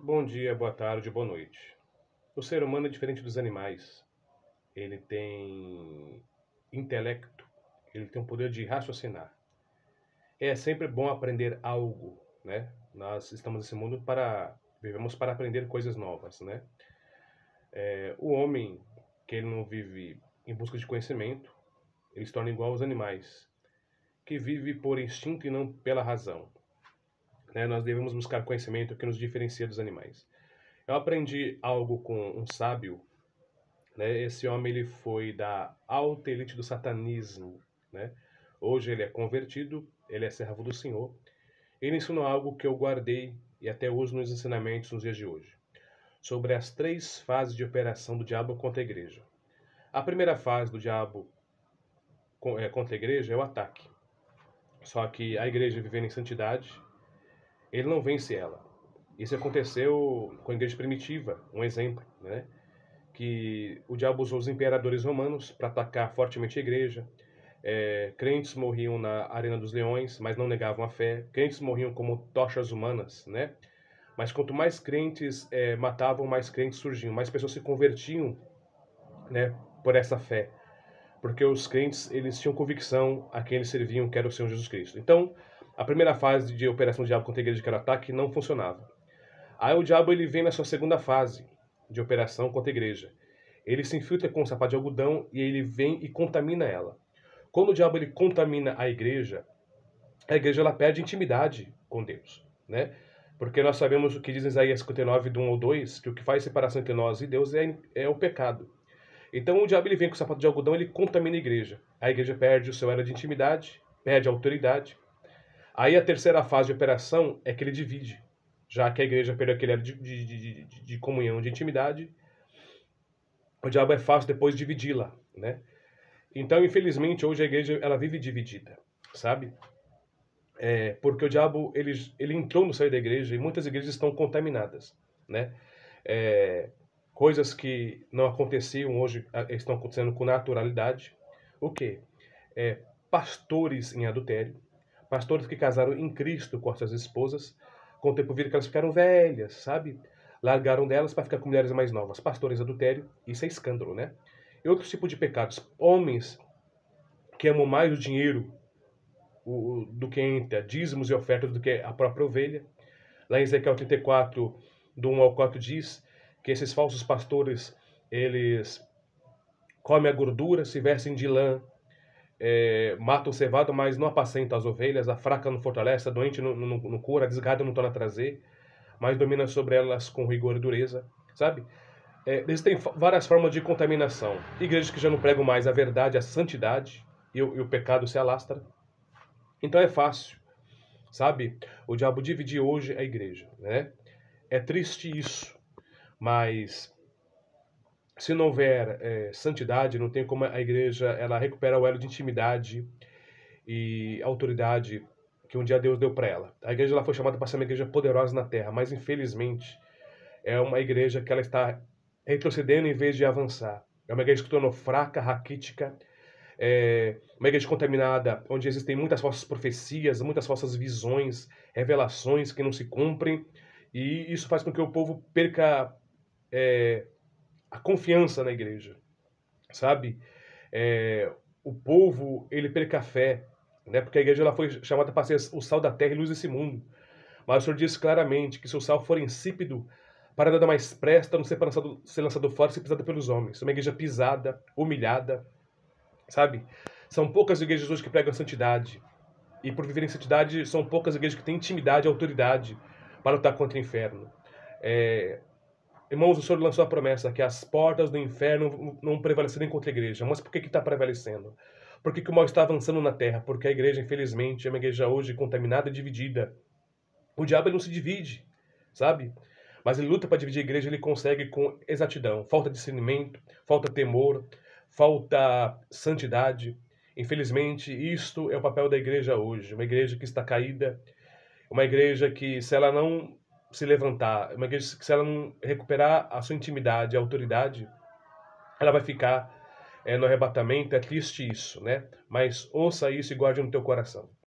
Bom dia, boa tarde, boa noite. O ser humano é diferente dos animais. Ele tem intelecto, ele tem o poder de raciocinar. É sempre bom aprender algo, né? Nós estamos nesse mundo vivemos para aprender coisas novas, né? O homem que ele não vive em busca de conhecimento, ele se torna igual aos animais, que vive por instinto e não pela razão, né? Nós devemos buscar conhecimento que nos diferencia dos animais. Eu aprendi algo com um sábio, né? Esse homem ele foi da alta elite do satanismo, né? Hoje ele é convertido, ele é servo do Senhor. Ele ensinou algo que eu guardei e até uso nos ensinamentos nos dias de hoje, sobre as três fases de operação do diabo contra a igreja. A primeira fase do diabo contra a igreja é o ataque. Só que a igreja vivendo em santidade, ele não vence ela. Isso aconteceu com a igreja primitiva, um exemplo, né? Que o diabo usou os imperadores romanos para atacar fortemente a igreja. Crentes morriam na Arena dos Leões, mas não negavam a fé. Crentes morriam como tochas humanas, né? Mas quanto mais crentes matavam, mais crentes surgiam, mais pessoas se convertiam, né, por essa fé. Porque os crentes, eles tinham convicção a quem eles serviam, que era o Senhor Jesus Cristo. Então, a primeira fase de operação do diabo contra a igreja, que era o ataque, não funcionava. Aí o diabo ele vem na sua segunda fase de operação contra a igreja. Ele se infiltra com um sapato de algodão e ele vem e contamina ela. Quando o diabo ele contamina a igreja ela perde intimidade com Deus, né? Porque nós sabemos o que diz em Isaías 59, do 1 ao 2, que o que faz separação entre nós e Deus é o pecado. Então o diabo ele vem com o sapato de algodão, ele contamina a igreja. A igreja perde o seu era de intimidade, perde a autoridade. Aí a terceira fase de operação é que ele divide. Já que a igreja perdeu aquele era de comunhão, de intimidade, o diabo é fácil depois dividi-la, né? Então, infelizmente, hoje a igreja ela vive dividida, sabe? Porque o diabo ele entrou no seio da igreja e muitas igrejas estão contaminadas, né? É, Coisas que não aconteciam hoje estão acontecendo com naturalidade. O quê? Pastores em adultério, pastores que casaram em Cristo com as suas esposas, com o tempo viram que elas ficaram velhas, sabe? Largaram delas para ficar com mulheres mais novas. Pastores em adultério, isso é escândalo, né? E outros tipos de pecados. Homens que amam mais o dinheiro do que entra, dízimos e ofertas do que a própria ovelha. Lá em Ezequiel 34, do 1 ao 4, diz que esses falsos pastores, eles comem a gordura, se vestem de lã, matam o cevado, mas não apacentam as ovelhas, a fraca não fortalece, a doente não cura, a desgarrada não torna a trazer, mas domina sobre elas com rigor e dureza, sabe? Existem várias formas de contaminação. Igrejas que já não pregam mais a verdade, a santidade, e o pecado se alastra. Então é fácil, sabe? O diabo dividir hoje a igreja, né? É triste isso, mas se não houver santidade, não tem como a igreja ela recuperar o elo de intimidade e autoridade que um dia Deus deu para ela. A igreja ela foi chamada para ser uma igreja poderosa na terra, mas infelizmente é uma igreja que ela está retrocedendo em vez de avançar. É uma igreja que se tornou fraca, raquítica, uma igreja contaminada, onde existem muitas falsas profecias, muitas falsas visões, revelações que não se cumprem, e isso faz com que o povo perca a confiança na igreja, sabe? O povo, ele perca a fé, né? Porque a igreja ela foi chamada para ser o sal da terra e luz desse mundo. Mas o Senhor diz claramente que se o sal for insípido, para nada mais presta, a não ser para ser lançado fora e ser pisado pelos homens. É uma igreja pisada, humilhada, sabe? São poucas igrejas hoje que pregam santidade. E por viver em santidade, são poucas igrejas que têm intimidade e autoridade para lutar contra o inferno. Irmãos, o Senhor lançou a promessa que as portas do inferno não prevalecerem contra a igreja. Mas por que está prevalecendo? Por que o mal está avançando na terra? Porque a igreja, infelizmente, é uma igreja hoje contaminada e dividida. O diabo ele não se divide, sabe? Mas ele luta para dividir a igreja, ele consegue com exatidão. Falta discernimento, falta temor, falta santidade. Infelizmente, isto é o papel da igreja hoje. Uma igreja que está caída, uma igreja que, se ela não se levantar, uma igreja que, se ela não recuperar a sua intimidade, a autoridade, ela vai ficar no arrebatamento. É triste isso, né? Mas ouça isso e guarde no teu coração.